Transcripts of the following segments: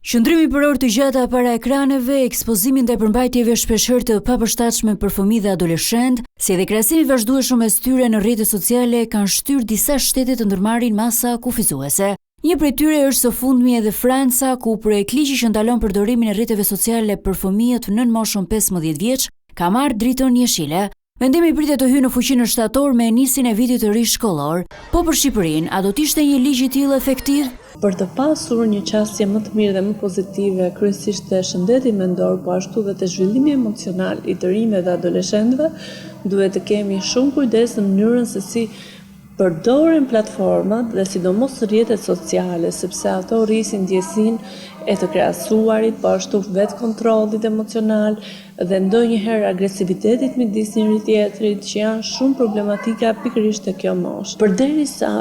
Qëndrimi për orë të gjata para ekraneve, ekspozimi ndaj përmbajtjeve shpeshherë të papërshtatshme për fëmijë dhe adoleshent, si edhe krahasimi vazhdueshëm mes tyre në rrjetet sociale kanë shtyrë disa shtete të ndërmarrin masa kufizuese. Një prej tyre është së fundmi edhe Franca, ku projekt ligji që ndalon përdorimin e rrjeteve sociale për fëmijët nën moshën 15 vjeç ka marrë dritën jeshile. Vendimi pritet të hyjë në fuqi në shtator me nisjen e vitit të ri shkollor, po për Shqipërinë, a do të ishte një ligj i tillë efektiv? Për të pasur një qasje më të mirë dhe më pozitive, kryesisht të shëndetit mendor, po ashtu dhe të zhvillimi emocional i të rinjve dhe adoleshentëve, duhet të kemi shumë kujdes në mënyrën se si përdoren platformat dhe sidomos rrjetet sociale, sepse ato rrisin ndjesinë e të krahasuarit, po ashtu vetë kontrollit emocional dhe ndonjëherë agresivitetit midis njëri tjetrit, që janë shumë problematika pikërisht te kjo moshë. Përderisa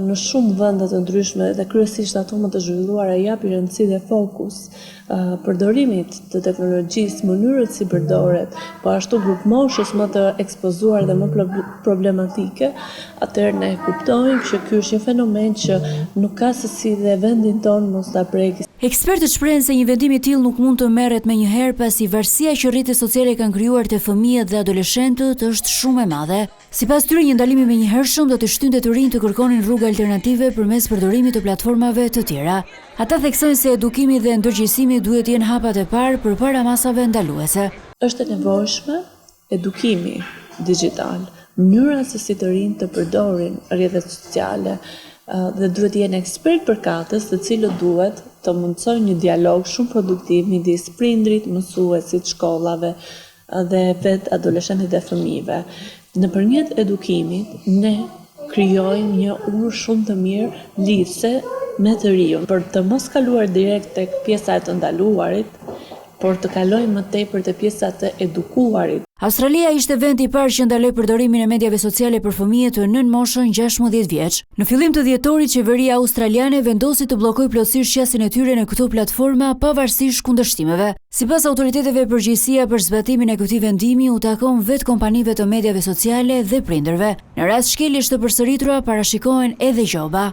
në shumë vende të ndryshme dhe kryesisht ato më të zhvilluara japi rëndësi dhe fokus përdorimit të teknologjisë, mënyrës si përdoret, po ashtu grup moshës më të ekspozuar dhe më problematike, atëherë ne kuptojmë që ky është një fenomen që nuk ka se si dhe vendin tonë mos ta preki. Ekspertët shprehen se një vendim i tillë nuk mund të merret menjëherë pasi varësia që rrjetet sociale kanë krijuar te fëmijët dhe adoleshentët është shumë e madhe. Sipas tyre, një ndalim i menjëhershëm do të shtynte të rinj të kërkonin rrugë alternative përmes përdorimit të platformave të tjera. Ata theksojnë se edukimi dhe ndërgjegjësimi duhet të jenë hapat e parë përpara masave ndaluese. Është e nevojshme edukimi digjital, mënyra se si të rinj të përdorin rrjetet sociale dhe duhet të jenë ekspert përkatës, të cilët duhet të mundsojnë një dialog shumë produktiv midis prindrit, mësuesit, shkollave dhe vetë adoleshentëve dhe fëmijëve. Nëpërmjet edukimit ne krijojmë një urë shumë të mirë lidhse me të rinjun, për të mos kaluar direkt tek pjesa e të ndaluarit, por të kalojmë më tepër te pjesa të edukuarit. Australia ishte vendi i parë që ndaloi përdorimin e mediave sociale për fëmijët nën moshën 16 vjeç. Në fillim të dhjetorit, qeveria australiane vendosi të bllokojë plotësisht qasjen e tyre në këto platforma pavarësisht kundërshtimeve. Sipas autoriteteve, përgjegjësia për zbatimin e këtij vendimi u takon vetë kompanive të mediave sociale dhe prindërve. Në rast shkeljesh të përsëritura parashikohen edhe gjoba.